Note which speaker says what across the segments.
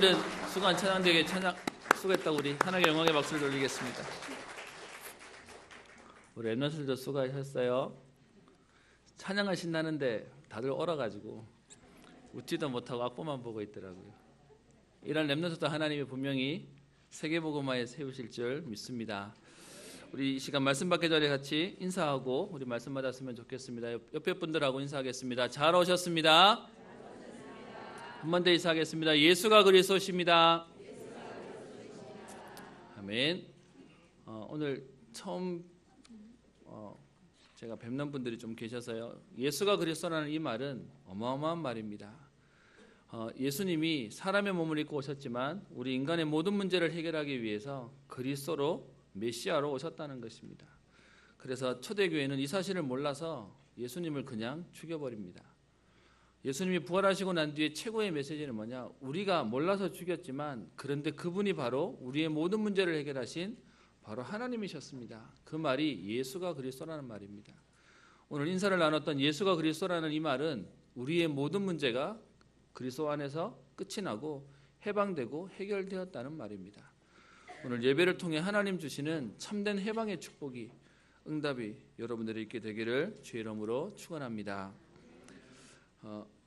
Speaker 1: 오늘은 수고한 찬양대에게 수고했다고 우리 하나님의 영광의 박수를 돌리겠습니다. 우리 랩런트들도 수고하셨어요. 찬양은 신나는데 다들 얼어가지고 웃지도 못하고 악보만 보고 있더라고요. 이런 랩런트도 하나님이 분명히 세계복음화에 세우실 줄 믿습니다. 우리 이 시간 말씀 받기 전에 같이 인사하고 우리 말씀 받았으면 좋겠습니다. 옆에 분들하고 인사하겠습니다. 잘 오셨습니다. 한 번 더 인사하겠습니다. 예수가 그리스도십니다. 아멘. 오늘 처음 제가 뵙는 분들이 좀 계셔서요. 예수가 그리스도라는 이 말은 어마어마한 말입니다. 예수님이 사람의 몸을 입고 오셨지만 우리 인간의 모든 문제를 해결하기 위해서 그리스도로 메시아로 오셨다는 것입니다. 그래서 초대교회는 이 사실을 몰라서 예수님을 그냥 죽여버립니다. 예수님이 부활하시고 난 뒤에 최고의 메시지는 뭐냐? 우리가 몰라서 죽였지만 그런데 그분이 바로 우리의 모든 문제를 해결하신 바로 하나님이셨습니다. 그 말이 예수가 그리스도라는 말입니다. 오늘 인사를 나눴던 예수가 그리스도라는 이 말은 우리의 모든 문제가 그리스도 안에서 끝이 나고 해방되고 해결되었다는 말입니다. 오늘 예배를 통해 하나님 주시는 참된 해방의 축복이 응답이 여러분들이 있게 되기를 주의 이름으로 축원합니다.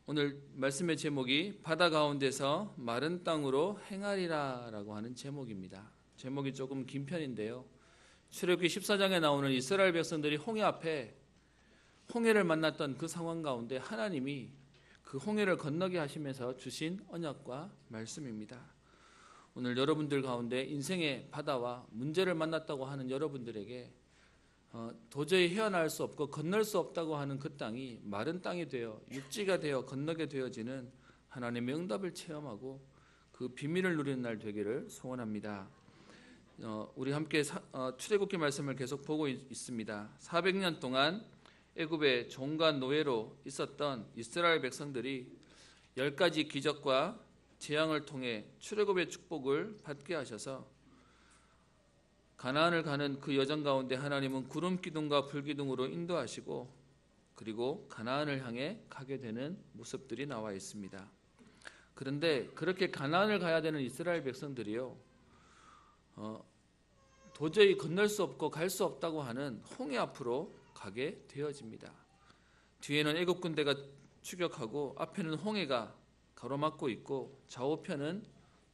Speaker 1: 오늘 말씀의 제목이 바다 가운데서 마른 땅으로 행하리라 라고 하는 제목입니다. 제목이 조금 긴 편인데요. 출애굽기 14장에 나오는 이스라엘 백성들이 홍해 앞에 홍해를 만났던 그 상황 가운데 하나님이 그 홍해를 건너게 하시면서 주신 언약과 말씀입니다. 오늘 여러분들 가운데 인생의 바다와 문제를 만났다고 하는 여러분들에게 도저히 헤어나올 수 없고 건널 수 없다고 하는 그 땅이 마른 땅이 되어 육지가 되어 건너게 되어지는 하나님의 응답을 체험하고 그 비밀을 누리는 날 되기를 소원합니다. 우리 함께 출애굽기 말씀을 계속 보고 있습니다. 400년 동안 애굽의 종과 노예로 있었던 이스라엘 백성들이 10가지 기적과 재앙을 통해 출애굽의 축복을 받게 하셔서 가나안을 가는 그 여정 가운데 하나님은 구름 기둥과 불 기둥으로 인도하시고 그리고 가나안을 향해 가게 되는 모습들이 나와 있습니다. 그런데 그렇게 가나안을 가야 되는 이스라엘 백성들이요, 도저히 건널 수 없고 갈 수 없다고 하는 홍해 앞으로 가게 되어집니다. 뒤에는 애굽 군대가 추격하고 앞에는 홍해가 가로막고 있고 좌우편은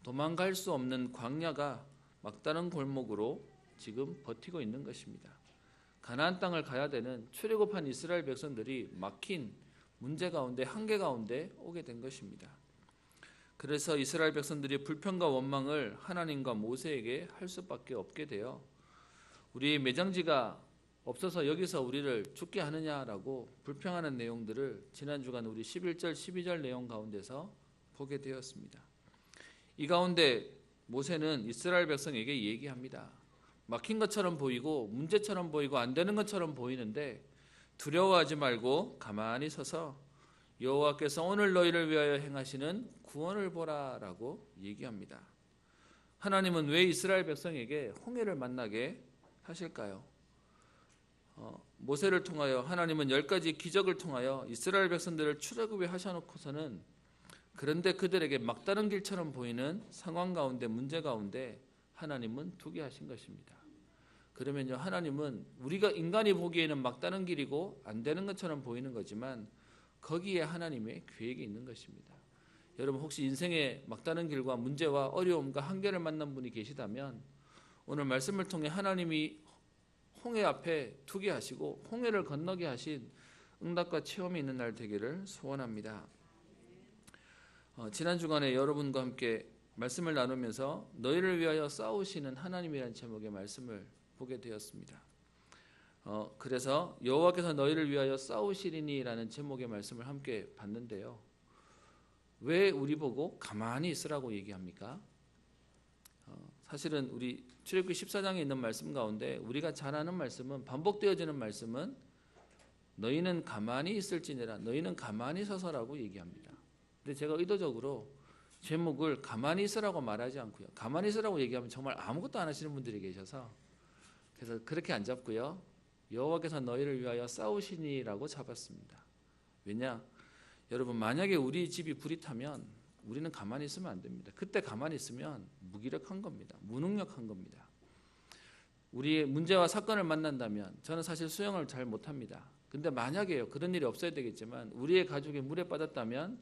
Speaker 1: 도망갈 수 없는 광야가 막다른 골목으로 지금 버티고 있는 것입니다. 가나안 땅을 가야 되는 출애굽한 이스라엘 백성들이 막힌 문제 가운데 한계 가운데 오게 된 것입니다. 그래서 이스라엘 백성들이 불평과 원망을 하나님과 모세에게 할 수밖에 없게 되어 우리의 매장지가 없어서 여기서 우리를 죽게 하느냐라고 불평하는 내용들을 지난 주간 우리 11절 12절 내용 가운데서 보게 되었습니다. 이 가운데 모세는 이스라엘 백성에게 얘기합니다. 막힌 것처럼 보이고 문제처럼 보이고 안 되는 것처럼 보이는데 두려워하지 말고 가만히 서서 여호와께서 오늘 너희를 위하여 행하시는 구원을 보라라고 얘기합니다. 하나님은 왜 이스라엘 백성에게 홍해를 만나게 하실까요? 모세를 통하여 하나님은 10가지 기적을 통하여 이스라엘 백성들을 출애굽에 하셔놓고서는 그런데 그들에게 막다른 길처럼 보이는 상황 가운데 문제 가운데 하나님은 두게 하신 것입니다. 그러면요, 하나님은 우리가 인간이 보기에는 막다른 길이고 안 되는 것처럼 보이는 거지만 거기에 하나님의 계획이 있는 것입니다. 여러분 혹시 인생의 막다른 길과 문제와 어려움과 한계를 만난 분이 계시다면 오늘 말씀을 통해 하나님이 홍해 앞에 두게 하시고 홍해를 건너게 하신 응답과 체험이 있는 날 되기를 소원합니다. 지난 주간에 여러분과 함께 말씀을 나누면서 너희를 위하여 싸우시는 하나님이라는 제목의 말씀을 보게 되었습니다. 그래서 여호와께서 너희를 위하여 싸우시리니라는 제목의 말씀을 함께 봤는데요. 왜 우리 보고 가만히 있으라고 얘기합니까? 사실은 우리 출애굽기 14장에 있는 말씀 가운데 우리가 잘 아는 말씀은 반복되어지는 말씀은 너희는 가만히 있을지니라 너희는 가만히 서서라고 얘기합니다. 근데 제가 의도적으로 제목을 가만히 있으라고 말하지 않고요. 가만히 있으라고 얘기하면 정말 아무것도 안 하시는 분들이 계셔서 그래서 그렇게 안 잡고요. 여호와께서 너희를 위하여 싸우시니라고 잡았습니다. 왜냐? 여러분 만약에 우리 집이 불이 타면 우리는 가만히 있으면 안 됩니다. 그때 가만히 있으면 무기력한 겁니다. 무능력한 겁니다. 우리의 문제와 사건을 만난다면 저는 사실 수영을 잘 못합니다. 근데 만약에요, 그런 일이 없어야 되겠지만 우리의 가족이 물에 빠졌다면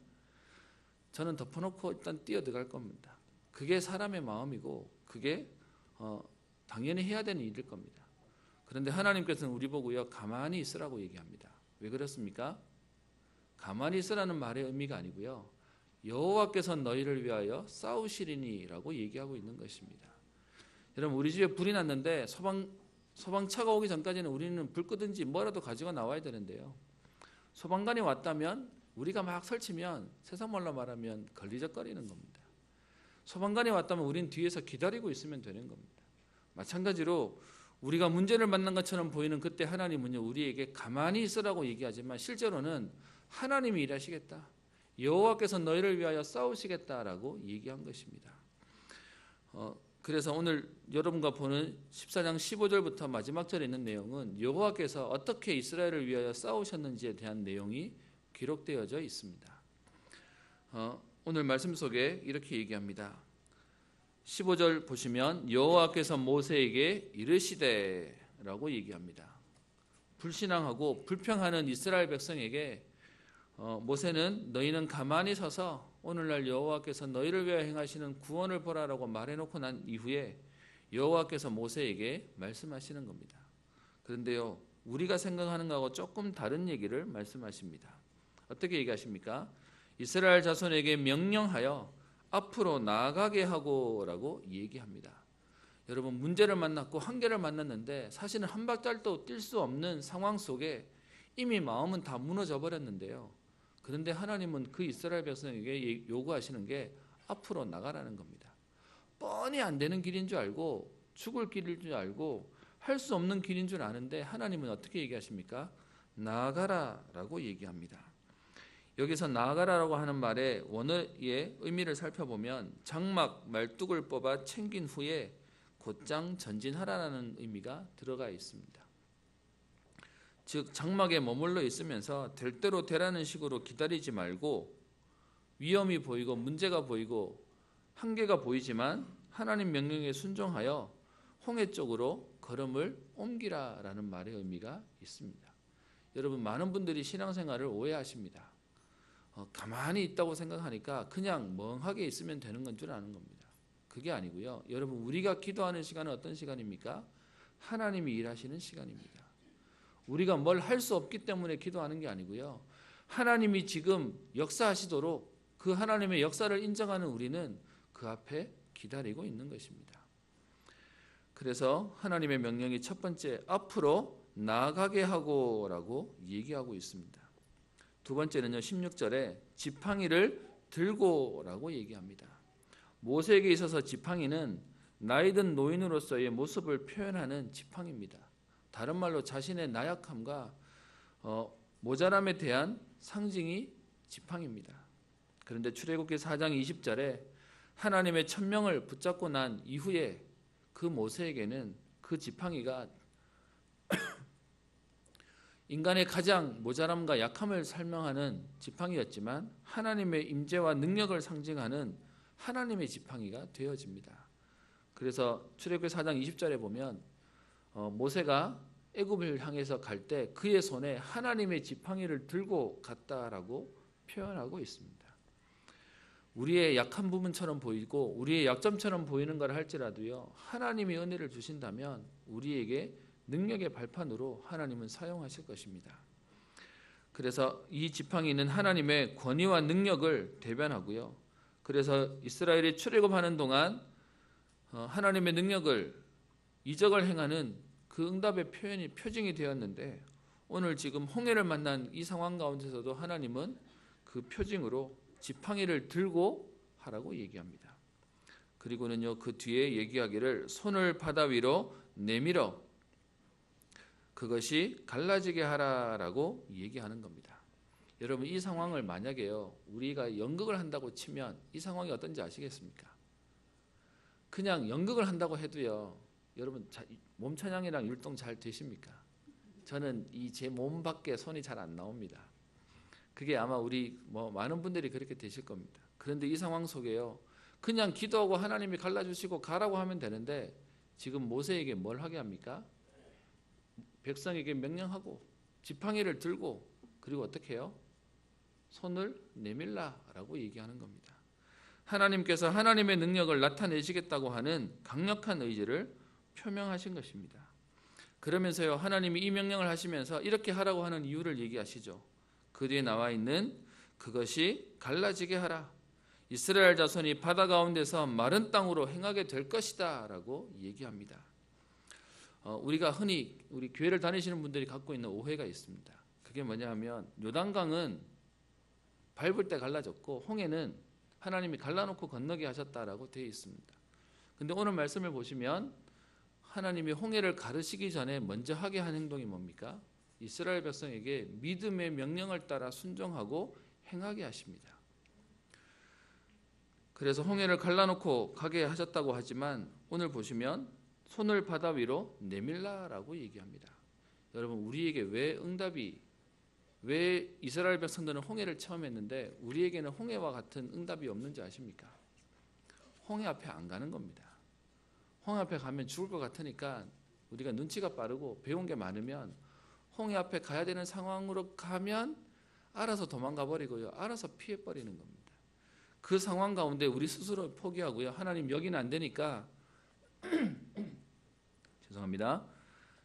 Speaker 1: 저는 덮어놓고 일단 뛰어들어갈 겁니다. 그게 사람의 마음이고 그게 당연히 해야 되는 일일 겁니다. 그런데 하나님께서는 우리 보고요, 가만히 있으라고 얘기합니다. 왜 그렇습니까? 가만히 있으라는 말의 의미가 아니고요, 여호와께서 너희를 위하여 싸우시리니라고 얘기하고 있는 것입니다. 여러분, 우리 집에 불이 났는데 소방차가 오기 전까지는 우리는 불 끄든지 뭐라도 가지고 나와야 되는데요, 소방관이 왔다면 우리가 막 설치면 세상 말로 말하면 걸리적거리는 겁니다. 소방관이 왔다면 우리는 뒤에서 기다리고 있으면 되는 겁니다. 마찬가지로 우리가 문제를 만난 것처럼 보이는 그때 하나님은요, 우리에게 가만히 있으라고 얘기하지만 실제로는 하나님이 일하시겠다, 여호와께서 너희를 위하여 싸우시겠다라고 얘기한 것입니다. 그래서 오늘 여러분과 보는 14장 15절부터 마지막 절에 있는 내용은 여호와께서 어떻게 이스라엘을 위하여 싸우셨는지에 대한 내용이 기록되어져 있습니다. 오늘 말씀 속에 이렇게 얘기합니다. 15절 보시면 여호와께서 모세에게 이르시되라고 얘기합니다. 불신앙하고 불평하는 이스라엘 백성에게 모세는 너희는 가만히 서서 오늘날 여호와께서 너희를 위하여 행하시는 구원을 보라라고 말해놓고 난 이후에 여호와께서 모세에게 말씀하시는 겁니다. 그런데요, 우리가 생각하는 것하고 조금 다른 얘기를 말씀하십니다. 어떻게 얘기하십니까? 이스라엘 자손에게 명령하여 앞으로 나아가게 하고라고 얘기합니다. 여러분, 문제를 만났고 한계를 만났는데 사실은 한 발짝도 뛸 수 없는 상황 속에 이미 마음은 다 무너져 버렸는데요, 그런데 하나님은 그 이스라엘 백성에게 요구하시는 게 앞으로 나가라는 겁니다. 뻔히 안 되는 길인 줄 알고, 죽을 길인 줄 알고, 할 수 없는 길인 줄 아는데 하나님은 어떻게 얘기하십니까? 나아가라라고 얘기합니다. 여기서 나아가라라고 하는 말의 원어의 의미를 살펴보면 장막 말뚝을 뽑아 챙긴 후에 곧장 전진하라는 의미가 들어가 있습니다. 즉, 장막에 머물러 있으면서 될 대로 되라는 식으로 기다리지 말고, 위험이 보이고 문제가 보이고 한계가 보이지만 하나님 명령에 순종하여 홍해 쪽으로 걸음을 옮기라라는 말의 의미가 있습니다. 여러분, 많은 분들이 신앙생활을 오해하십니다. 가만히 있다고 생각하니까 그냥 멍하게 있으면 되는 건 줄 아는 겁니다. 그게 아니고요, 여러분, 우리가 기도하는 시간은 어떤 시간입니까? 하나님이 일하시는 시간입니다. 우리가 뭘 할 수 없기 때문에 기도하는 게 아니고요, 하나님이 지금 역사하시도록 그 하나님의 역사를 인정하는 우리는 그 앞에 기다리고 있는 것입니다. 그래서 하나님의 명령이 첫 번째, 앞으로 나아가게 하고라고 얘기하고 있습니다. 두 번째는요, 16절에 지팡이를 들고라고 얘기합니다. 모세에게 있어서 지팡이는 나이든 노인으로서의 모습을 표현하는 지팡이입니다. 다른 말로 자신의 나약함과 모자람에 대한 상징이 지팡이입니다. 그런데 출애굽기 4장 20절에 하나님의 천명을 붙잡고 난 이후에 그 모세에게는 그 지팡이가 인간의 가장 모자람과 약함을 설명하는 지팡이였지만 하나님의 임재와 능력을 상징하는 하나님의 지팡이가 되어집니다. 그래서 출애굽기 4장 20절에 보면 모세가 애굽을 향해서 갈 때 그의 손에 하나님의 지팡이를 들고 갔다라고 표현하고 있습니다. 우리의 약한 부분처럼 보이고 우리의 약점처럼 보이는 걸 할지라도요, 하나님이 은혜를 주신다면 우리에게 능력의 발판으로 하나님은 사용하실 것입니다. 그래서 이 지팡이는 하나님의 권위와 능력을 대변하고요, 그래서 이스라엘이 출애굽하는 동안 하나님의 능력을, 이적을 행하는 그 응답의 표징이 되었는데, 오늘 지금 홍해를 만난 이 상황 가운데서도 하나님은 그 표징으로 지팡이를 들고 하라고 얘기합니다. 그리고는요, 그 뒤에 얘기하기를 손을 바다 위로 내밀어 그것이 갈라지게 하라라고 얘기하는 겁니다. 여러분, 이 상황을 만약에요, 우리가 연극을 한다고 치면 이 상황이 어떤지 아시겠습니까? 그냥 연극을 한다고 해도요, 여러분 몸 찬양이랑 율동 잘 되십니까? 저는 이 제 몸 밖에 손이 잘 안 나옵니다. 그게 아마 우리 많은 분들이 그렇게 되실 겁니다. 그런데 이 상황 속에요, 그냥 기도하고 하나님이 갈라주시고 가라고 하면 되는데 지금 모세에게 뭘 하게 합니까? 백성에게 명령하고 지팡이를 들고, 그리고 어떻게 해요? 손을 내밀라라고 얘기하는 겁니다. 하나님께서 하나님의 능력을 나타내시겠다고 하는 강력한 의지를 표명하신 것입니다. 그러면서요, 하나님이 이 명령을 하시면서 이렇게 하라고 하는 이유를 얘기하시죠. 그 뒤에 나와 있는 그것이 갈라지게 하라. 이스라엘 자손이 바다 가운데서 마른 땅으로 행하게 될 것이다 라고 얘기합니다. 우리가 흔히 우리 교회를 다니시는 분들이 갖고 있는 오해가 있습니다. 그게 뭐냐 하면 요단강은 밟을 때 갈라졌고 홍해는 하나님이 갈라놓고 건너게 하셨다라고 되어 있습니다. 근데 오늘 말씀을 보시면 하나님이 홍해를 가르시기 전에 먼저 하게 한 행동이 뭡니까? 이스라엘 백성에게 믿음의 명령을 따라 순종하고 행하게 하십니다. 그래서 홍해를 갈라놓고 가게 하셨다고 하지만 오늘 보시면 손을 바다 위로 내밀라라고 얘기합니다. 여러분, 우리에게 왜 이스라엘 백성들은 홍해를 체험했는데 우리에게는 홍해와 같은 응답이 없는지 아십니까? 홍해 앞에 안 가는 겁니다. 홍해 앞에 가면 죽을 것 같으니까 우리가 눈치가 빠르고 배운 게 많으면 홍해 앞에 가야 되는 상황으로 가면 알아서 도망가 버리고요, 알아서 피해 버리는 겁니다. 그 상황 가운데 우리 스스로 포기하고요, 하나님 여기는 안 되니까 죄송합니다,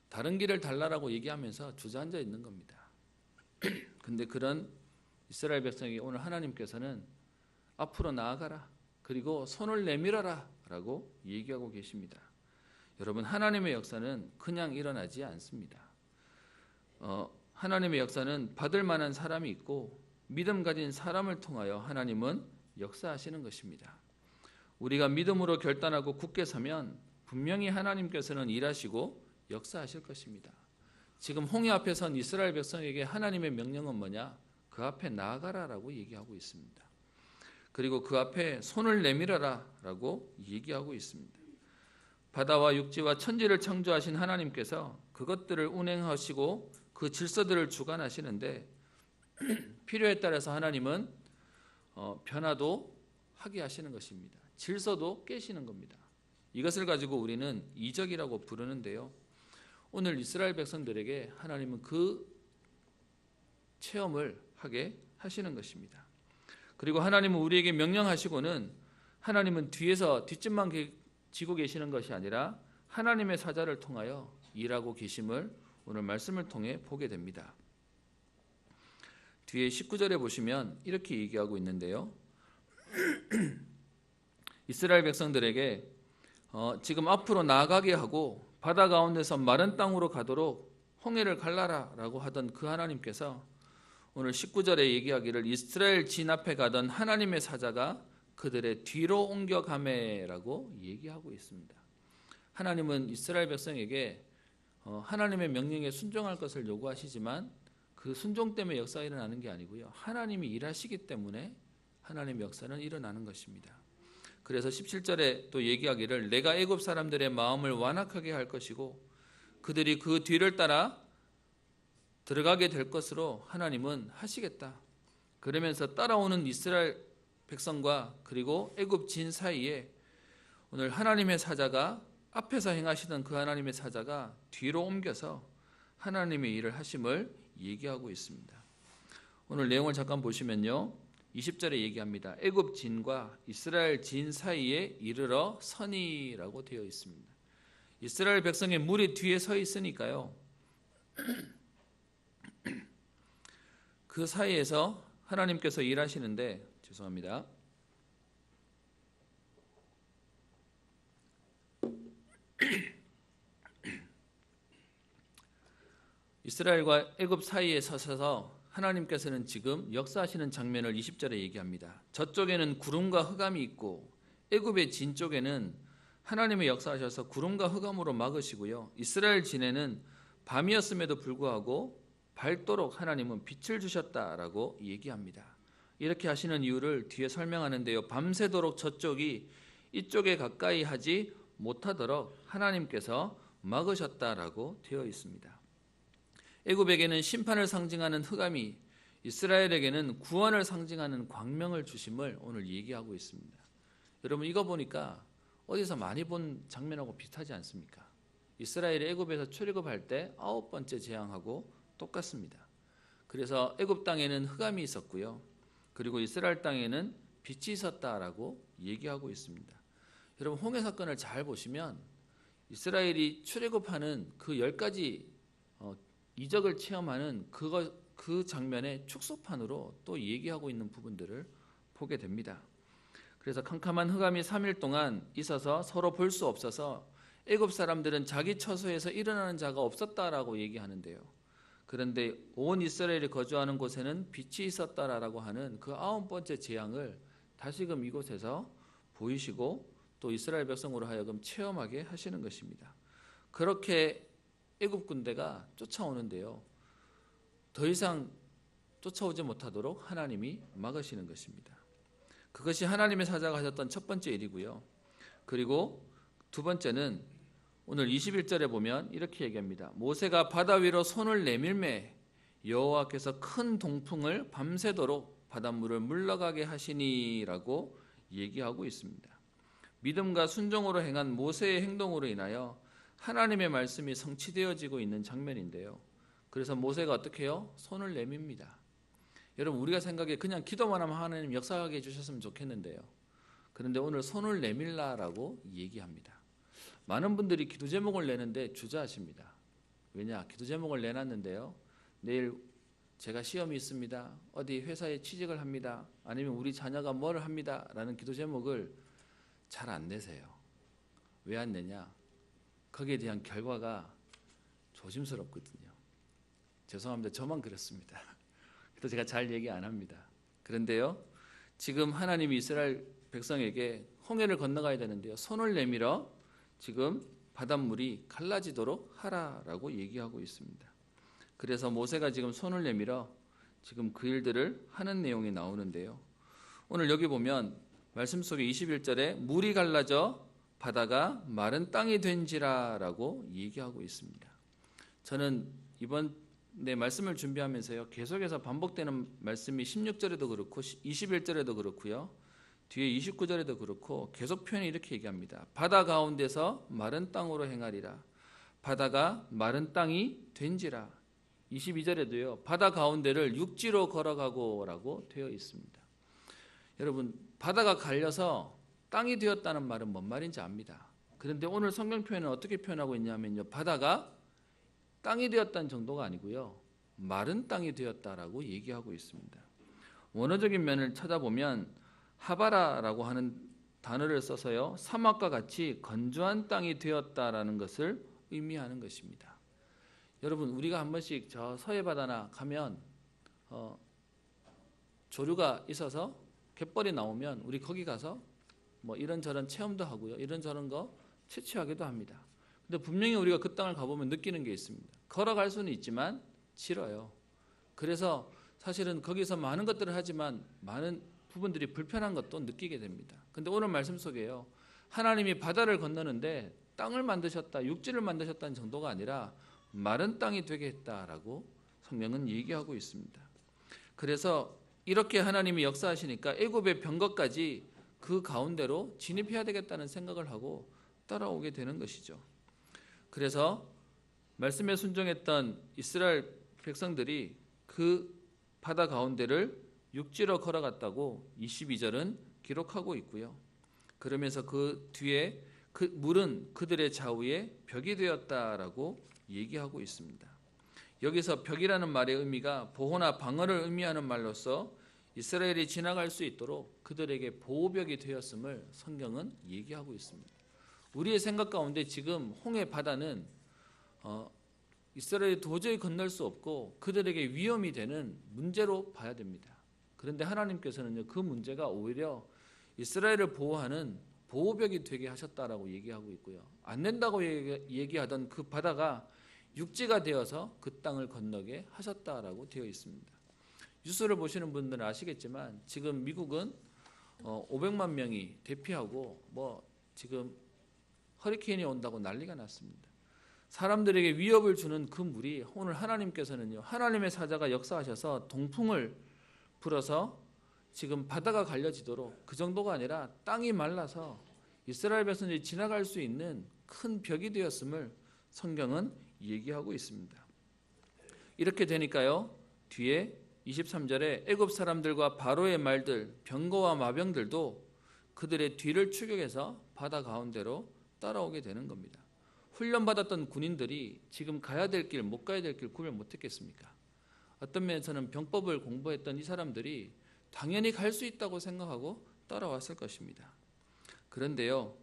Speaker 1: 다른 길을 달라라고 얘기하면서 주저앉아 있는 겁니다. 근데 그런 이스라엘 백성에게 오늘 하나님께서는 앞으로 나아가라, 그리고 손을 내밀어라 라고 얘기하고 계십니다. 여러분, 하나님의 역사는 그냥 일어나지 않습니다. 하나님의 역사는 받을 만한 사람이 있고 믿음 가진 사람을 통하여 하나님은 역사하시는 것입니다. 우리가 믿음으로 결단하고 굳게 서면 분명히 하나님께서는 일하시고 역사하실 것입니다. 지금 홍해 앞에 선 이스라엘 백성에게 하나님의 명령은 뭐냐? 그 앞에 나아가라라고 얘기하고 있습니다. 그리고 그 앞에 손을 내밀어라라고 얘기하고 있습니다. 바다와 육지와 천지를 창조하신 하나님께서 그것들을 운행하시고 그 질서들을 주관하시는데 필요에 따라서 하나님은 변화도 하게 하시는 것입니다. 질서도 깨시는 겁니다. 이것을 가지고 우리는 이적이라고 부르는데요, 오늘 이스라엘 백성들에게 하나님은 그 체험을 하게 하시는 것입니다. 그리고 하나님은 우리에게 명령하시고는 하나님은 뒤에서 뒷짐만 지고 계시는 것이 아니라 하나님의 사자를 통하여 일하고 계심을 오늘 말씀을 통해 보게 됩니다. 뒤에 19절에 보시면 이렇게 얘기하고 있는데요, 이스라엘 백성들에게 지금 앞으로 나아가게 하고 바다 가운데서 마른 땅으로 가도록 홍해를 갈라라라고 하던 그 하나님께서 오늘 19절에 얘기하기를 이스라엘 진 앞에 가던 하나님의 사자가 그들의 뒤로 옮겨가매라고 얘기하고 있습니다. 하나님은 이스라엘 백성에게 하나님의 명령에 순종할 것을 요구하시지만 그 순종 때문에 역사가 일어나는 게 아니고요, 하나님이 일하시기 때문에 하나님의 역사는 일어나는 것입니다. 그래서 17절에 또 얘기하기를 내가 애굽 사람들의 마음을 완악하게 할 것이고 그들이 그 뒤를 따라 들어가게 될 것으로 하나님은 하시겠다. 그러면서 따라오는 이스라엘 백성과 그리고 애굽 진 사이에 오늘 하나님의 사자가 앞에서 행하시던 그 하나님의 사자가 뒤로 옮겨서 하나님의 일을 하심을 얘기하고 있습니다. 오늘 내용을 잠깐 보시면요, 20절에 얘기합니다. 애굽 진과 이스라엘 진 사이에 이르러 서니라고 되어 있습니다. 이스라엘 백성의 무리 뒤에 서 있으니까요, 그 사이에서 하나님께서 일하시는데, 죄송합니다, 이스라엘과 애굽 사이에 서셔서 하나님께서는 지금 역사하시는 장면을 20절에 얘기합니다. 저쪽에는 구름과 흑암이 있고 애굽의 진 쪽에는 하나님의 역사하셔서 구름과 흑암으로 막으시고요, 이스라엘 진에는 밤이었음에도 불구하고 밝도록 하나님은 빛을 주셨다라고 얘기합니다. 이렇게 하시는 이유를 뒤에 설명하는데요, 밤새도록 저쪽이 이쪽에 가까이 하지 못하도록 하나님께서 막으셨다라고 되어 있습니다. 애굽에게는 심판을 상징하는 흑암이, 이스라엘에게는 구원을 상징하는 광명을 주심을 오늘 얘기하고 있습니다. 여러분 이거 보니까 어디서 많이 본 장면하고 비슷하지 않습니까? 이스라엘이 애굽에서 출애굽할 때 9번째 재앙하고 똑같습니다. 그래서 애굽 땅에는 흑암이 있었고요. 그리고 이스라엘 땅에는 빛이 있었다라고 얘기하고 있습니다. 여러분 홍해 사건을 잘 보시면 이스라엘이 출애굽하는 그 10가지 이적을 체험하는 그 장면의 축소판으로 또 얘기하고 있는 부분들을 보게 됩니다. 그래서 캄캄한 흑암이 3일 동안 있어서 서로 볼 수 없어서 애굽 사람들은 자기 처소에서 일어나는 자가 없었다라고 얘기하는데요. 그런데 온 이스라엘이 거주하는 곳에는 빛이 있었다라고 하는 그 9번째 재앙을 다시금 이곳에서 보이시고 또 이스라엘 백성으로 하여금 체험하게 하시는 것입니다. 그렇게 애굽 군대가 쫓아오는데요. 더 이상 쫓아오지 못하도록 하나님이 막으시는 것입니다. 그것이 하나님의 사자가 하셨던 첫 번째 일이고요. 그리고 두 번째는 오늘 21절에 보면 이렇게 얘기합니다. 모세가 바다 위로 손을 내밀매 여호와께서 큰 동풍을 밤새도록 바닷물을 물러가게 하시니라고 얘기하고 있습니다. 믿음과 순종으로 행한 모세의 행동으로 인하여 하나님의 말씀이 성취되어지고 있는 장면인데요. 그래서 모세가 어떻게 해요? 손을 내밉니다. 여러분 우리가 생각에 그냥 기도만 하면 하나님 역사하게 해주셨으면 좋겠는데요. 그런데 오늘 손을 내밀라라고 얘기합니다. 많은 분들이 기도 제목을 내는데 주저하십니다. 왜냐? 기도 제목을 내놨는데요. 내일 제가 시험이 있습니다. 어디 회사에 취직을 합니다. 아니면 우리 자녀가 뭘 합니다. 라는 기도 제목을 잘 안 내세요. 왜 안 내냐? 거기에 대한 결과가 조심스럽거든요. 죄송합니다. 저만 그렇습니다. 또 제가 잘 얘기 안 합니다. 그런데요. 지금 하나님이 이스라엘 백성에게 홍해를 건너가야 되는데요. 손을 내밀어 지금 바닷물이 갈라지도록 하라라고 얘기하고 있습니다. 그래서 모세가 지금 손을 내밀어 지금 그 일들을 하는 내용이 나오는데요. 오늘 여기 보면 말씀 속에 21절에 물이 갈라져 바다가 마른 땅이 된지라라고 얘기하고 있습니다. 저는 이번에 말씀을 준비하면서요. 계속해서 반복되는 말씀이 16절에도 그렇고 21절에도 그렇고요. 뒤에 29절에도 그렇고 계속 표현이 이렇게 얘기합니다. 바다 가운데서 마른 땅으로 행하리라. 바다가 마른 땅이 된지라. 22절에도요. 바다 가운데를 육지로 걸어가고라고 되어 있습니다. 여러분 바다가 갈려서 땅이 되었다는 말은 뭔 말인지 압니다. 그런데 오늘 성경 표현은 어떻게 표현하고 있냐면요. 바다가 땅이 되었다는 정도가 아니고요. 마른 땅이 되었다라고 얘기하고 있습니다. 원어적인 면을 찾아보면 하바라라고 하는 단어를 써서요. 사막과 같이 건조한 땅이 되었다라는 것을 의미하는 것입니다. 여러분 우리가 한 번씩 저 서해바다나 가면 조류가 있어서 갯벌이 나오면 우리 거기 가서 뭐 이런저런 체험도 하고요. 이런저런 거 채취하기도 합니다. 근데 분명히 우리가 그 땅을 가보면 느끼는 게 있습니다. 걸어갈 수는 있지만 싫어요. 그래서 사실은 거기서 많은 것들을 하지만 많은 부분들이 불편한 것도 느끼게 됩니다. 근데 오늘 말씀 속에요. 하나님이 바다를 건너는데 땅을 만드셨다, 육지를 만드셨다는 정도가 아니라 마른 땅이 되게 했다라고 성경은 얘기하고 있습니다. 그래서 이렇게 하나님이 역사하시니까 애굽의 병거까지 그 가운데로 진입해야 되겠다는 생각을 하고 따라오게 되는 것이죠. 그래서 말씀에 순종했던 이스라엘 백성들이 그 바다 가운데를 육지로 걸어갔다고 22절은 기록하고 있고요. 그러면서 그 뒤에 그 물은 그들의 좌우에 벽이 되었다라고 얘기하고 있습니다. 여기서 벽이라는 말의 의미가 보호나 방어를 의미하는 말로서 이스라엘이 지나갈 수 있도록 그들에게 보호벽이 되었음을 성경은 얘기하고 있습니다. 우리의 생각 가운데 지금 홍해 바다는 이스라엘이 도저히 건널 수 없고 그들에게 위험이 되는 문제로 봐야 됩니다. 그런데 하나님께서는 그 문제가 오히려 이스라엘을 보호하는 보호벽이 되게 하셨다라고 얘기하고 있고요. 안 된다고 얘기하던 그 바다가 육지가 되어서 그 땅을 건너게 하셨다라고 되어 있습니다. 뉴스를 보시는 분들은 아시겠지만 지금 미국은 500만 명이 대피하고 뭐 지금 허리케인이 온다고 난리가 났습니다. 사람들에게 위협을 주는 그 물이 오늘 하나님께서는요, 하나님의 사자가 역사하셔서 동풍을 불어서 지금 바다가 갈려지도록, 그 정도가 아니라 땅이 말라서 이스라엘 백성들이 지나갈 수 있는 큰 벽이 되었음을 성경은 얘기하고 있습니다. 이렇게 되니까요, 뒤에 23절에 애굽 사람들과 바로의 말들, 병거와 마병들도 그들의 뒤를 추격해서 바다 가운데로 따라오게 되는 겁니다. 훈련받았던 군인들이 지금 가야 될 길, 못 가야 될 길 구별 못했겠습니까? 어떤 면에서는 병법을 공부했던 이 사람들이 당연히 갈 수 있다고 생각하고 따라왔을 것입니다. 그런데요,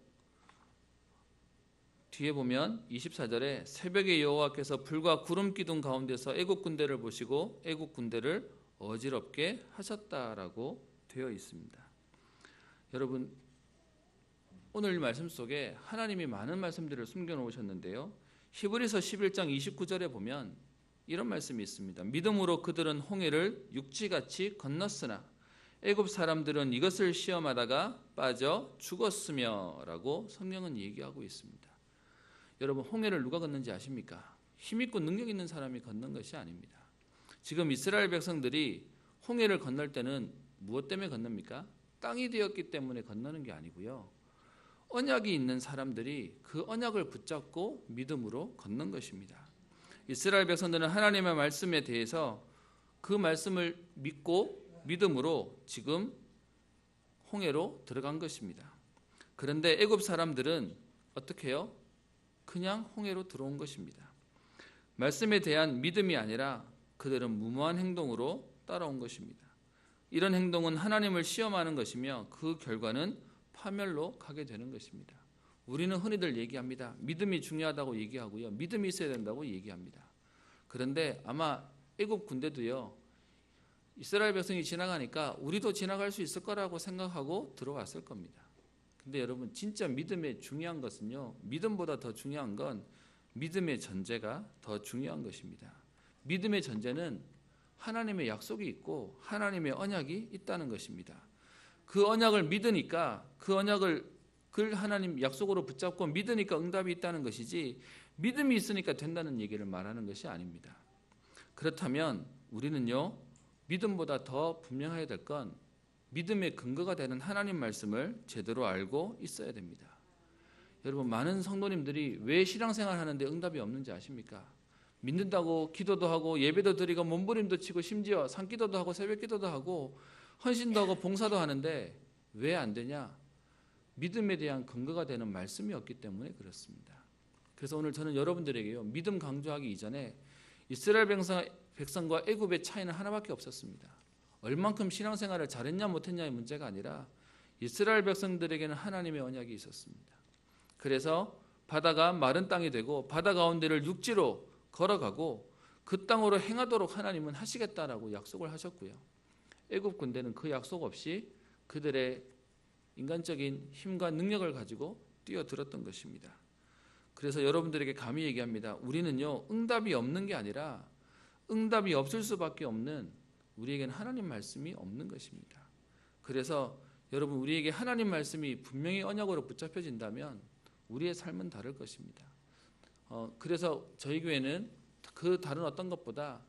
Speaker 1: 뒤에 보면 24절에 새벽에 여호와께서 불과 구름 기둥 가운데서 애국 군대를 보시고 애국 군대를 어지럽게 하셨다라고 되어 있습니다. 여러분, 오늘 말씀 속에 하나님이 많은 말씀들을 숨겨놓으셨는데요, 히브리서 11장 29절에 보면 이런 말씀이 있습니다. 믿음으로 그들은 홍해를 육지같이 건넜으나 애굽 사람들은 이것을 시험하다가 빠져 죽었으며 라고 성경은 얘기하고 있습니다. 여러분, 홍해를 누가 건넌지 아십니까? 힘있고 능력 있는 사람이 건넌 것이 아닙니다. 지금 이스라엘 백성들이 홍해를 건널 때는 무엇 때문에 건넙니까? 땅이 되었기 때문에 건너는 게 아니고요, 언약이 있는 사람들이 그 언약을 붙잡고 믿음으로 걷는 것입니다. 이스라엘 백성들은 하나님의 말씀에 대해서 그 말씀을 믿고 믿음으로 지금 홍해로 들어간 것입니다. 그런데 애굽 사람들은 어떻게 해요? 그냥 홍해로 들어온 것입니다. 말씀에 대한 믿음이 아니라 그들은 무모한 행동으로 따라온 것입니다. 이런 행동은 하나님을 시험하는 것이며 그 결과는 파멸로 가게 되는 것입니다. 우리는 흔히들 얘기합니다. 믿음이 중요하다고 얘기하고요, 믿음이 있어야 된다고 얘기합니다. 그런데 아마 애굽 군대도요, 이스라엘 백성이 지나가니까 우리도 지나갈 수 있을 거라고 생각하고 들어왔을 겁니다. 근데 여러분, 진짜 믿음의 중요한 것은요, 믿음보다 더 중요한 건 믿음의 전제가 더 중요한 것입니다. 믿음의 전제는 하나님의 약속이 있고 하나님의 언약이 있다는 것입니다. 그 언약을 믿으니까, 그 언약을 그 하나님 약속으로 붙잡고 믿으니까 응답이 있다는 것이지, 믿음이 있으니까 된다는 얘기를 말하는 것이 아닙니다. 그렇다면 우리는요, 믿음보다 더 분명해야 될 건 믿음의 근거가 되는 하나님 말씀을 제대로 알고 있어야 됩니다. 여러분, 많은 성도님들이 왜 신앙생활 하는데 응답이 없는지 아십니까? 믿는다고 기도도 하고 예배도 드리고 몸부림도 치고 심지어 산기도도 하고 새벽기도도 하고 헌신도 하고 봉사도 하는데 왜 안 되냐? 믿음에 대한 근거가 되는 말씀이 없기 때문에 그렇습니다. 그래서 오늘 저는 여러분들에게요, 믿음 강조하기 이전에 이스라엘 백성과 애굽의 차이는 하나밖에 없었습니다. 얼만큼 신앙생활을 잘했냐 못했냐의 문제가 아니라 이스라엘 백성들에게는 하나님의 언약이 있었습니다. 그래서 바다가 마른 땅이 되고 바다 가운데를 육지로 걸어가고 그 땅으로 행하도록 하나님은 하시겠다라고 약속을 하셨고요, 애굽 군대는 그 약속 없이 그들의 인간적인 힘과 능력을 가지고 뛰어들었던 것입니다. 그래서 여러분들에게 감히 얘기합니다. 우리는요, 응답이 없는 게 아니라 응답이 없을 수밖에 없는, 우리에게는 하나님 말씀이 없는 것입니다. 그래서 여러분, 우리에게 하나님 말씀이 분명히 언약으로 붙잡혀진다면 우리의 삶은 다를 것입니다. 그래서 저희 교회는 그 다른 어떤 것보다,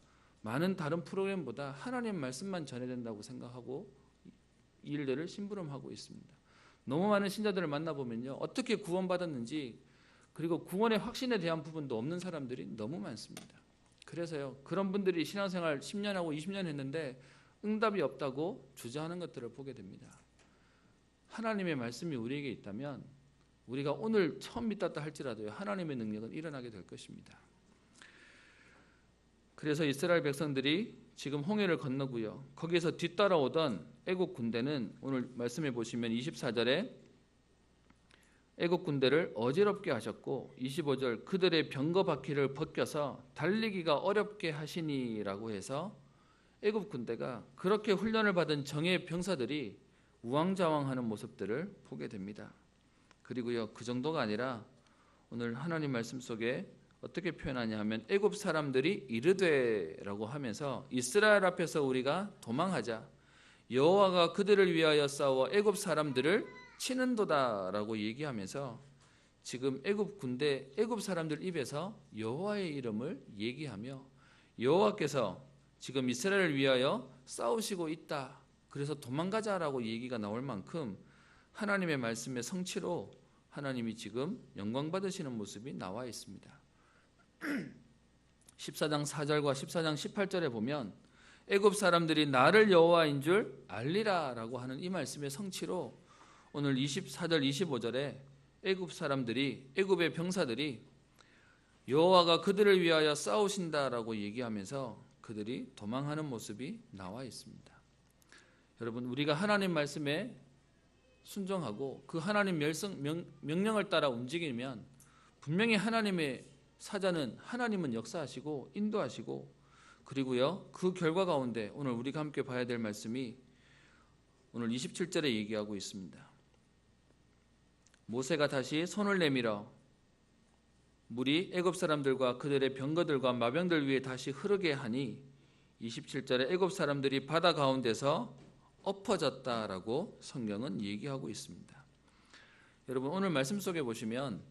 Speaker 1: 많은 다른 프로그램보다 하나님 말씀만 전해야 된다고 생각하고 이 일들을 심부름하고 있습니다. 너무 많은 신자들을 만나보면요, 어떻게 구원받았는지, 그리고 구원의 확신에 대한 부분도 없는 사람들이 너무 많습니다. 그래서요, 그런 분들이 신앙생활 10년하고 20년 했는데 응답이 없다고 주저하는 것들을 보게 됩니다. 하나님의 말씀이 우리에게 있다면 우리가 오늘 처음 믿었다 할지라도 하나님의 능력은 일어나게 될 것입니다. 그래서 이스라엘 백성들이 지금 홍해를 건너고요, 거기에서 뒤따라오던 애국 군대는 오늘 말씀해 보시면 24절에 애국 군대를 어지럽게 하셨고 25절 그들의 병거 바퀴를 벗겨서 달리기가 어렵게 하시니라고 해서 애국 군대가 그렇게 훈련을 받은 정예 병사들이 우왕좌왕하는 모습들을 보게 됩니다. 그리고요, 그 정도가 아니라 오늘 하나님 말씀 속에 어떻게 표현하냐 하면 애굽 사람들이 이르되라고 하면서 이스라엘 앞에서 우리가 도망하자, 여호와가 그들을 위하여 싸워 애굽 사람들을 치는도다라고 얘기하면서 지금 애굽 군대, 애굽 사람들 입에서 여호와의 이름을 얘기하며 여호와께서 지금 이스라엘을 위하여 싸우시고 있다. 그래서 도망가자라고 얘기가 나올 만큼 하나님의 말씀의 성취로 하나님이 지금 영광 받으시는 모습이 나와 있습니다. 14장 4절과 14장 18절에 보면 애굽 사람들이 나를 여호와인 줄 알리라라고 하는 이 말씀의 성취로 오늘 24절 25절에 애굽 사람들이, 애굽의 병사들이 여호와가 그들을 위하여 싸우신다라고 얘기하면서 그들이 도망하는 모습이 나와 있습니다. 여러분, 우리가 하나님 말씀에 순종하고 그 하나님 명령을 따라 움직이면 분명히 하나님의 사자는 하나님은 역사하시고 인도하시고, 그리고요 그 결과 가운데 오늘 우리가 함께 봐야 될 말씀이 오늘 27절에 얘기하고 있습니다. 모세가 다시 손을 내밀어 물이 애굽 사람들과 그들의 병거들과 마병들 위에 다시 흐르게 하니 27절에 애굽 사람들이 바다 가운데서 엎어졌다라고 성경은 얘기하고 있습니다. 여러분, 오늘 말씀 속에 보시면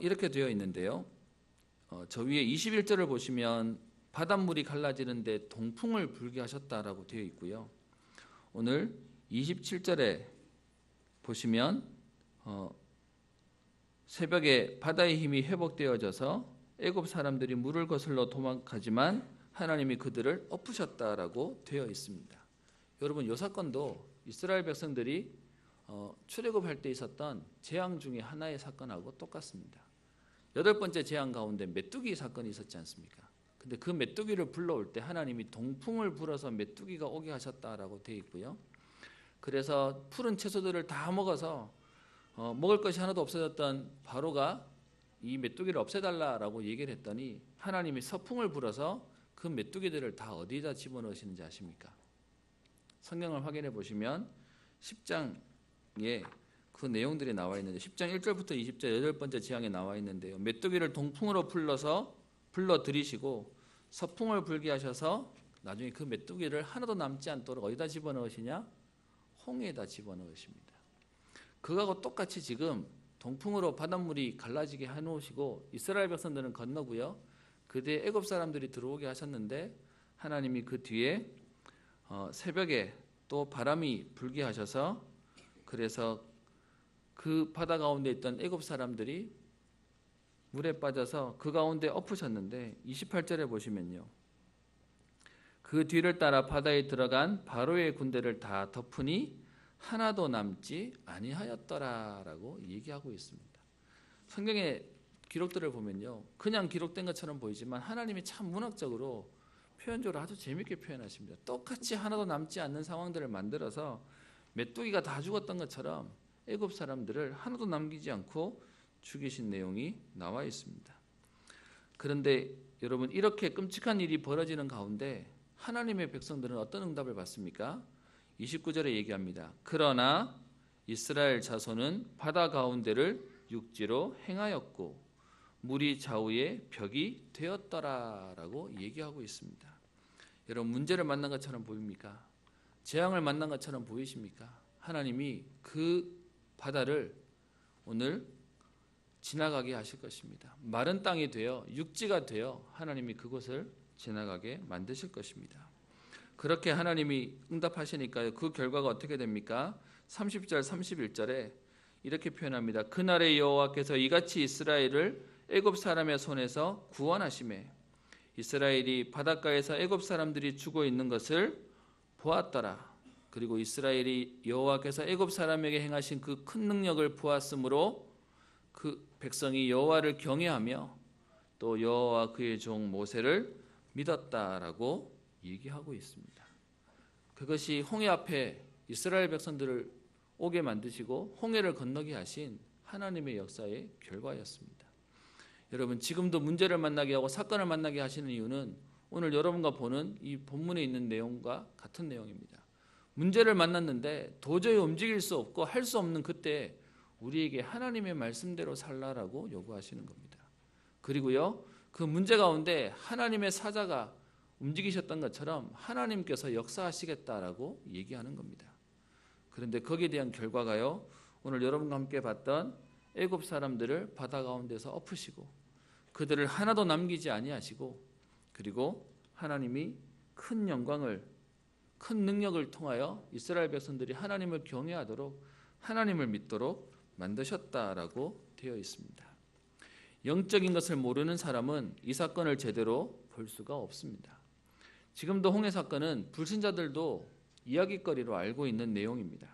Speaker 1: 이렇게 되어 있는데요. 저 위에 21절을 보시면 바닷물이 갈라지는데 동풍을 불게 하셨다라고 되어 있고요. 오늘 27절에 보시면 새벽에 바다의 힘이 회복되어져서 애굽 사람들이 물을 거슬러 도망가지만 하나님이 그들을 엎으셨다라고 되어 있습니다. 여러분, 이 사건도 이스라엘 백성들이 출애굽할 때 있었던 재앙 중에 하나의 사건하고 똑같습니다. 8번째 재앙 가운데 메뚜기 사건이 있었지 않습니까? 근데 그 메뚜기를 불러올 때 하나님이 동풍을 불어서 메뚜기가 오게 하셨다라고 되어 있고요. 그래서 푸른 채소들을 다 먹어서 먹을 것이 하나도 없어졌던 바로가 이 메뚜기를 없애달라라고 얘기를 했더니 하나님이 서풍을 불어서 그 메뚜기들을 다 어디다 집어넣으시는지 아십니까? 성경을 확인해 보시면 10장에 그 내용들이 나와 있는데 10장 1절부터 20절 8번째 재앙에 나와 있는데요. 메뚜기를 동풍으로 불러들이시고 서풍을 불게 하셔서 나중에 그 메뚜기를 하나도 남지 않도록 어디다 집어넣으시냐? 홍해에다 집어넣으십니다. 그거하고 똑같이 지금 동풍으로 바닷물이 갈라지게 해놓으시고 이스라엘 백성들은 건너고요. 그 뒤에 애굽 사람들이 들어오게 하셨는데 하나님이 그 뒤에 새벽에 또 바람이 불게 하셔서 그래서 그 바다 가운데 있던 애굽 사람들이 물에 빠져서 그 가운데 엎으셨는데 28절에 보시면요. 그 뒤를 따라 바다에 들어간 바로의 군대를 다 덮으니 하나도 남지 아니하였더라라고 얘기하고 있습니다. 성경의 기록들을 보면요. 그냥 기록된 것처럼 보이지만 하나님이 참 문학적으로 표현적으로 아주 재밌게 표현하십니다. 똑같이 하나도 남지 않는 상황들을 만들어서 메뚜기가 다 죽었던 것처럼 애굽 사람들을 하나도 남기지 않고 죽이신 내용이 나와 있습니다. 그런데 여러분, 이렇게 끔찍한 일이 벌어지는 가운데 하나님의 백성들은 어떤 응답을 받습니까? 29절에 얘기합니다. 그러나 이스라엘 자손은 바다 가운데를 육지로 행하였고 물이 좌우에 벽이 되었더라라고 얘기하고 있습니다. 여러분, 문제를 만난 것처럼 보입니까? 재앙을 만난 것처럼 보이십니까? 하나님이 그 바다를 오늘 지나가게 하실 것입니다. 마른 땅이 되어 육지가 되어 하나님이 그곳을 지나가게 만드실 것입니다. 그렇게 하나님이 응답하시니까요. 그 결과가 어떻게 됩니까? 30절 31절에 이렇게 표현합니다. 그날의 여호와께서 이같이 이스라엘을 애굽 사람의 손에서 구원하시매 이스라엘이 바닷가에서 애굽 사람들이 죽어 있는 것을 보았더라. 그리고 이스라엘이 여호와께서 애굽 사람에게 행하신 그 큰 능력을 보았으므로 그 백성이 여호와를 경외하며 또 여호와 그의 종 모세를 믿었다라고 얘기하고 있습니다. 그것이 홍해 앞에 이스라엘 백성들을 오게 만드시고 홍해를 건너게 하신 하나님의 역사의 결과였습니다. 여러분, 지금도 문제를 만나게 하고 사건을 만나게 하시는 이유는 오늘 여러분과 보는 이 본문에 있는 내용과 같은 내용입니다. 문제를 만났는데 도저히 움직일 수 없고 할 수 없는 그때 우리에게 하나님의 말씀대로 살라라고 요구하시는 겁니다. 그리고요, 그 문제 가운데 하나님의 사자가 움직이셨던 것처럼 하나님께서 역사하시겠다라고 얘기하는 겁니다. 그런데 거기에 대한 결과가요, 오늘 여러분과 함께 봤던 애굽 사람들을 바다 가운데서 엎으시고 그들을 하나도 남기지 아니하시고 그리고 하나님이 큰 영광을 큰 능력을 통하여 이스라엘 백성들이 하나님을 경외하도록 하나님을 믿도록 만드셨다라고 되어 있습니다. 영적인 것을 모르는 사람은 이 사건을 제대로 볼 수가 없습니다. 지금도 홍해 사건은 불신자들도 이야기거리로 알고 있는 내용입니다.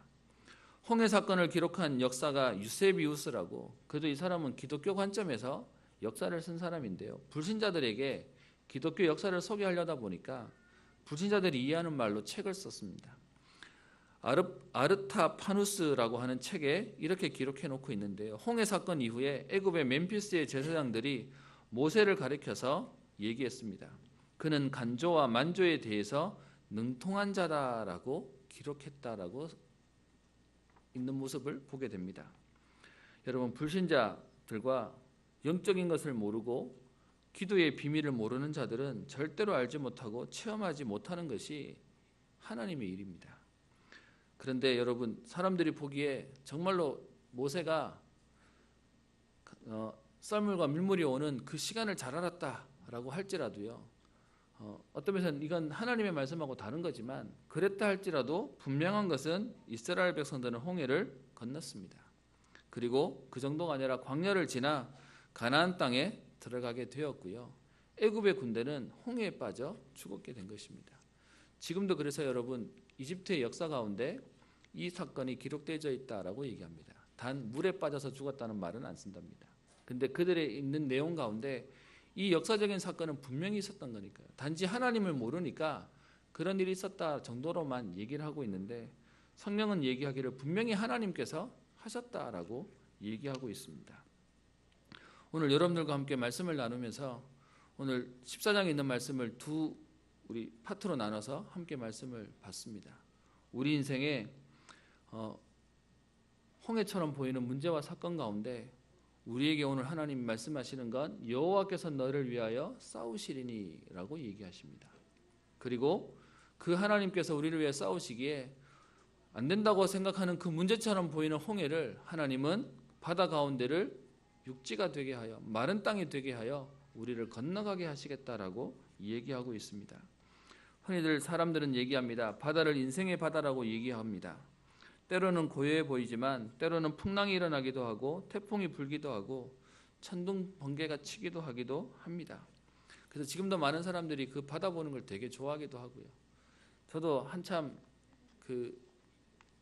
Speaker 1: 홍해 사건을 기록한 역사가 유세비우스라고, 그래도 이 사람은 기독교 관점에서 역사를 쓴 사람인데요. 불신자들에게 기독교 역사를 소개하려다 보니까 불신자들이 이해하는 말로 책을 썼습니다. 아르타파누스라고 하는 책에 이렇게 기록해 놓고 있는데요. 홍해 사건 이후에 애굽의 멤피스의 제사장들이 모세를 가리켜서 얘기했습니다. 그는 간조와 만조에 대해서 능통한 자다라고 기록했다라고 있는 모습을 보게 됩니다. 여러분, 불신자들과 영적인 것을 모르고 기도의 비밀을 모르는 자들은 절대로 알지 못하고 체험하지 못하는 것이 하나님의 일입니다. 그런데 여러분, 사람들이 보기에 정말로 모세가 썰물과 밀물이 오는 그 시간을 잘 알았다라고 할지라도요, 어떤 면에서는 이건 하나님의 말씀하고 다른 거지만 그랬다 할지라도 분명한 것은 이스라엘 백성들은 홍해를 건넜습니다. 그리고 그 정도가 아니라 광야를 지나 가나안 땅에 들어가게 되었고요. 애굽의 군대는 홍해에 빠져 죽었게 된 것입니다. 지금도 그래서 여러분, 이집트의 역사 가운데 이 사건이 기록되어 있다라고 얘기합니다. 단 물에 빠져서 죽었다는 말은 안 쓴답니다. 근데 그들의 있는 내용 가운데 이 역사적인 사건은 분명히 있었던 거니까요. 단지 하나님을 모르니까 그런 일이 있었다 정도로만 얘기를 하고 있는데 성경은 얘기하기를 분명히 하나님께서 하셨다라고 얘기하고 있습니다. 오늘 여러분들과 함께 말씀을 나누면서 오늘 14장에 있는 말씀을 우리 파트로 나눠서 함께 말씀을 봤습니다. 우리 인생에 홍해처럼 보이는 문제와 사건 가운데 우리에게 오늘 하나님 말씀하시는 건 여호와께서 너를 위하여 싸우시리니라고 얘기하십니다. 그리고 그 하나님께서 우리를 위해 싸우시기에 안 된다고 생각하는 그 문제처럼 보이는 홍해를 하나님은 바다 가운데를 육지가 되게 하여 마른 땅이 되게 하여 우리를 건너가게 하시겠다라고 얘기하고 있습니다. 흔히들 사람들은 얘기합니다. 바다를 인생의 바다라고 얘기합니다. 때로는 고요해 보이지만 때로는 풍랑이 일어나기도 하고 태풍이 불기도 하고 천둥 번개가 치기도 하기도 합니다. 그래서 지금도 많은 사람들이 그 바다 보는 걸 되게 좋아하기도 하고요. 저도 한참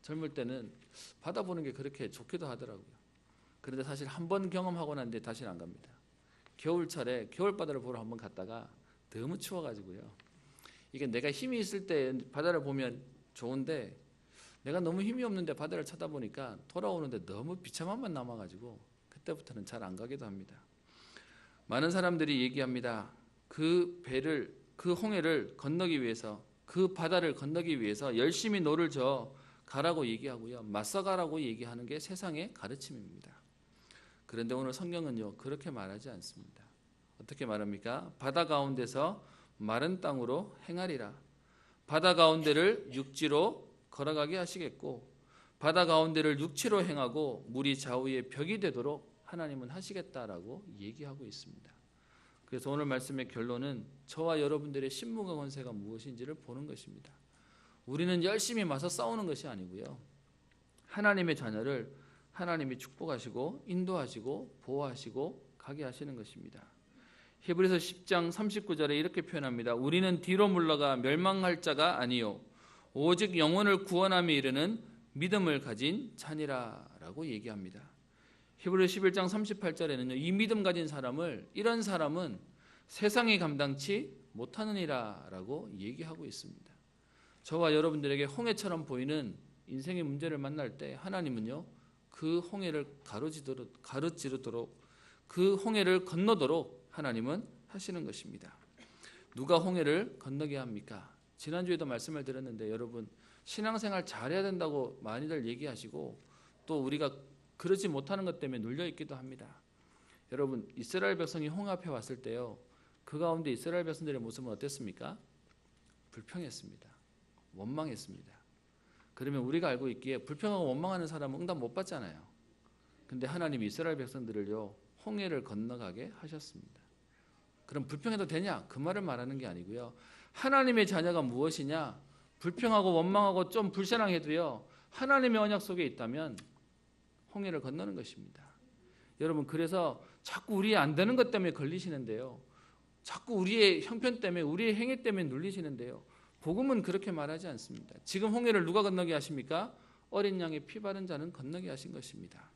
Speaker 1: 젊을 때는 바다 보는 게 그렇게 좋기도 하더라고요. 그런데 사실 한 번 경험하고 난 뒤에 다시는 안 갑니다. 겨울철에 겨울바다를 보러 한번 갔다가 너무 추워가지고요. 이게 내가 힘이 있을 때 바다를 보면 좋은데 내가 너무 힘이 없는데 바다를 쳐다보니까 돌아오는데 너무 비참함만 남아가지고 그때부터는 잘 안 가기도 합니다. 많은 사람들이 얘기합니다. 그 홍해를 건너기 위해서, 그 바다를 건너기 위해서 열심히 노를 저어 가라고 얘기하고요. 맞서 가라고 얘기하는 게 세상의 가르침입니다. 그런데 오늘 성경은요, 그렇게 말하지 않습니다. 어떻게 말합니까? 바다 가운데서 마른 땅으로 행하리라. 바다 가운데를 육지로 걸어가게 하시겠고 바다 가운데를 육지로 행하고 물이 좌우에 벽이 되도록 하나님은 하시겠다라고 얘기하고 있습니다. 그래서 오늘 말씀의 결론은 저와 여러분들의 신문과 권세가 무엇인지를 보는 것입니다. 우리는 열심히 맞서 싸우는 것이 아니고요. 하나님의 자녀를 하나님이 축복하시고 인도하시고 보호하시고 가게 하시는 것입니다. 히브리서 10장 39절에 이렇게 표현합니다. 우리는 뒤로 물러가 멸망할 자가 아니요 오직 영혼을 구원함에 이르는 믿음을 가진 자니라라고 얘기합니다. 히브리서 11장 38절에는요. 이 믿음 가진 사람을, 이런 사람은 세상이 감당치 못하느니라라고 얘기하고 있습니다. 저와 여러분들에게 홍해처럼 보이는 인생의 문제를 만날 때 하나님은요. 그 홍해를 가로지르도록 그 홍해를 건너도록 하나님은 하시는 것입니다. 누가 홍해를 건너게 합니까? 지난주에도 말씀을 드렸는데 여러분, 신앙생활 잘해야 된다고 많이들 얘기하시고 또 우리가 그러지 못하는 것 때문에 눌려있기도 합니다. 여러분, 이스라엘 백성이 홍해 앞에 왔을 때요, 그 가운데 이스라엘 백성들의 모습은 어땠습니까? 불평했습니다. 원망했습니다. 그러면 우리가 알고 있기에 불평하고 원망하는 사람은 응답 못 받잖아요. 근데 하나님이 이스라엘 백성들을요 홍해를 건너가게 하셨습니다. 그럼 불평해도 되냐? 그 말을 말하는 게 아니고요. 하나님의 자녀가 무엇이냐? 불평하고 원망하고 좀 불신앙해도요. 하나님의 언약 속에 있다면 홍해를 건너는 것입니다. 여러분 그래서 자꾸 우리 안 되는 것 때문에 걸리시는데요. 자꾸 우리의 형편 때문에 우리의 행위 때문에 눌리시는데요. 복음은 그렇게 말하지 않습니다. 지금 홍해를 누가 건너게 하십니까? 어린 양의 피 바른 자는 건너게 하신 것입니다.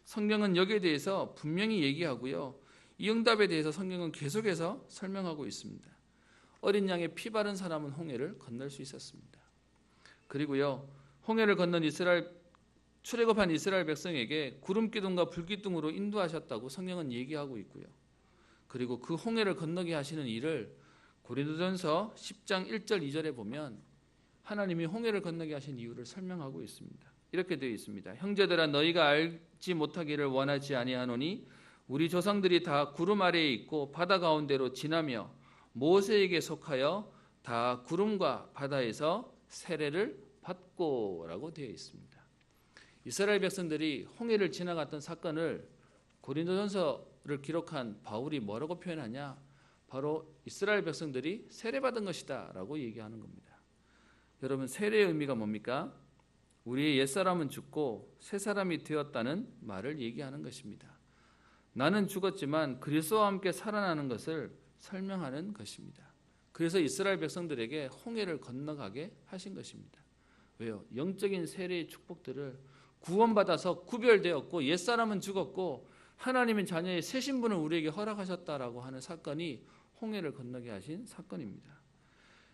Speaker 1: 성경은 여기에 대해서 분명히 얘기하고요. 이 응답에 대해서 성경은 계속해서 설명하고 있습니다. 어린 양의 피 바른 사람은 홍해를 건널 수 있었습니다. 그리고요. 홍해를 건넌 출애굽한 이스라엘 백성에게 구름 기둥과 불 기둥으로 인도하셨다고 성경은 얘기하고 있고요. 그리고 그 홍해를 건너게 하시는 일을 고린도전서 10장 1절 2절에 보면 하나님이 홍해를 건너게 하신 이유를 설명하고 있습니다. 이렇게 되어 있습니다. 형제들아 너희가 알지 못하기를 원하지 아니하노니 우리 조상들이 다 구름 아래에 있고 바다 가운데로 지나며 모세에게 속하여 다 구름과 바다에서 세례를 받고라고 되어 있습니다. 이스라엘 백성들이 홍해를 지나갔던 사건을 고린도전서를 기록한 바울이 뭐라고 표현하냐? 바로 이스라엘 백성들이 세례받은 것이다 라고 얘기하는 겁니다. 여러분 세례의 의미가 뭡니까? 우리의 옛사람은 죽고 새사람이 되었다는 말을 얘기하는 것입니다. 나는 죽었지만 그리스도와 함께 살아나는 것을 설명하는 것입니다. 그래서 이스라엘 백성들에게 홍해를 건너가게 하신 것입니다. 왜요? 영적인 세례의 축복들을 구원받아서 구별되었고 옛사람은 죽었고 하나님의 자녀의 새 신분을 우리에게 허락하셨다라고 하는 사건이 홍해를 건너게 하신 사건입니다.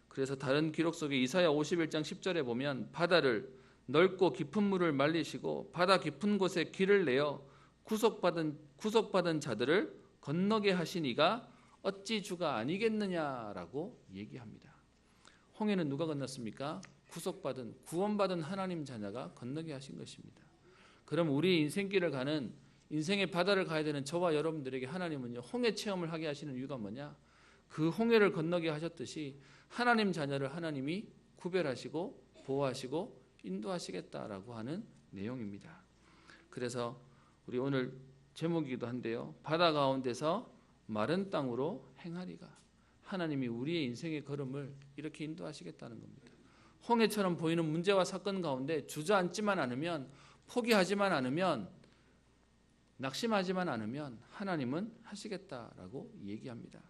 Speaker 1: 그래서 다른 기록 속에 이사야 51장 10절에 보면 바다를 넓고 깊은 물을 말리시고 바다 깊은 곳에 길을 내어 구속받은 자들을 건너게 하시니가 어찌 주가 아니겠느냐라고 얘기합니다. 홍해는 누가 건넜습니까? 구원받은 하나님 자녀가 건너게 하신 것입니다. 그럼 우리 인생길을 가는 인생의 바다를 가야 되는 저와 여러분들에게 하나님은요 홍해 체험을 하게 하시는 이유가 뭐냐? 그 홍해를 건너게 하셨듯이 하나님 자녀를 하나님이 구별하시고 보호하시고 인도하시겠다라고 하는 내용입니다. 그래서 우리 오늘 제목이기도 한데요. 바다 가운데서 마른 땅으로 행하리가. 하나님이 우리의 인생의 걸음을 이렇게 인도하시겠다는 겁니다. 홍해처럼 보이는 문제와 사건 가운데 주저앉지만 않으면 포기하지만 않으면 낙심하지만 않으면 하나님은 하시겠다라고 얘기합니다.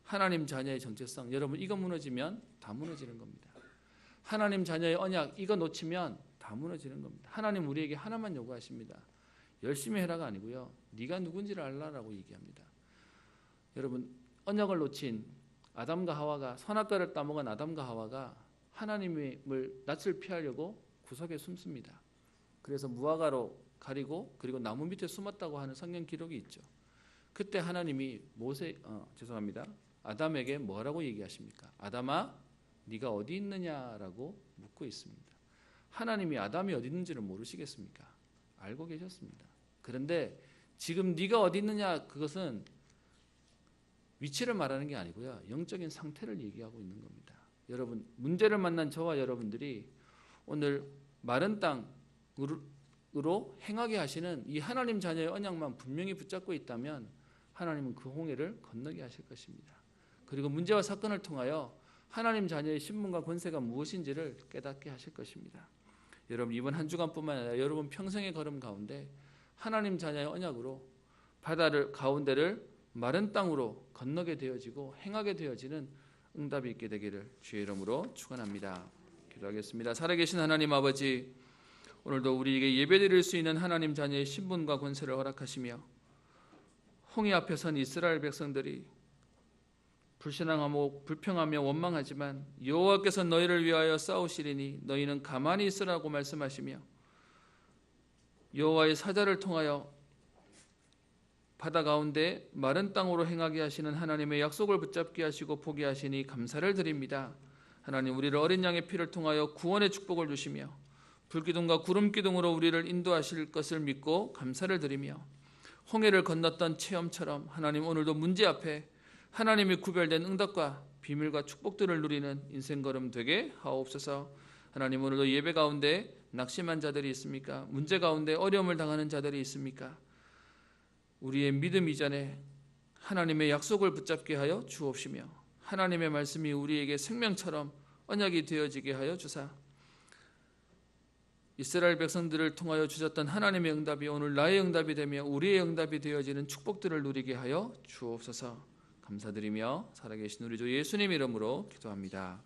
Speaker 1: 하나님 자녀의 정체성 여러분 이거 무너지면 다 무너지는 겁니다. 하나님 자녀의 언약 이거 놓치면 다 무너지는 겁니다. 하나님 우리에게 하나만 요구하십니다. 열심히 해라가 아니고요. 네가 누군지를 알라라고 얘기합니다. 여러분 언약을 놓친 아담과 하와가 선악과를 따먹은 아담과 하와가 하나님을 낯을 피하려고 구석에 숨습니다. 그래서 무화과로 가리고 그리고 나무 밑에 숨었다고 하는 성경 기록이 있죠. 그때 하나님이 아담에게 뭐라고 얘기하십니까? 아담아 네가 어디 있느냐라고 묻고 있습니다. 하나님이 아담이 어디 있는지를 모르시겠습니까? 알고 계셨습니다. 그런데 지금 네가 어디 있느냐 그것은 위치를 말하는 게 아니고요. 영적인 상태를 얘기하고 있는 겁니다. 여러분 문제를 만난 저와 여러분들이 오늘 마른 땅으로 행하게 하시는 이 하나님 자녀의 언약만 분명히 붙잡고 있다면 하나님은 그 홍해를 건너게 하실 것입니다. 그리고 문제와 사건을 통하여 하나님 자녀의 신분과 권세가 무엇인지를 깨닫게 하실 것입니다. 여러분 이번 한 주간뿐만 아니라 여러분 평생의 걸음 가운데 하나님 자녀의 언약으로 바다를 가운데를 마른 땅으로 건너게 되어지고 행하게 되어지는 응답이 있게 되기를 주의 이름으로 축원합니다. 기도하겠습니다. 살아계신 하나님 아버지 오늘도 우리에게 예배드릴 수 있는 하나님 자녀의 신분과 권세를 허락하시며 홍해 앞에 선 이스라엘 백성들이 불신앙하고 불평하며 원망하지만 여호와께서 너희를 위하여 싸우시리니 너희는 가만히 있으라고 말씀하시며 여호와의 사자를 통하여 바다 가운데 마른 땅으로 행하게 하시는 하나님의 약속을 붙잡게 하시고 보게 하시니 감사를 드립니다. 하나님 우리를 어린 양의 피를 통하여 구원의 축복을 주시며 불기둥과 구름기둥으로 우리를 인도하실 것을 믿고 감사를 드리며 홍해를 건넜던 체험처럼 하나님 오늘도 문제 앞에 하나님이 구별된 응답과 비밀과 축복들을 누리는 인생 걸음 되게 하옵소서. 하나님 오늘도 예배 가운데 낙심한 자들이 있습니까? 문제 가운데 어려움을 당하는 자들이 있습니까? 우리의 믿음 이전에 하나님의 약속을 붙잡게 하여 주옵시며 하나님의 말씀이 우리에게 생명처럼 언약이 되어지게 하여 주사 이스라엘 백성들을 통하여 주셨던 하나님의 응답이 오늘 나의 응답이 되며 우리의 응답이 되어지는 축복들을 누리게 하여 주옵소서. 감사드리며 살아계신 우리 주 예수님 이름으로 기도합니다.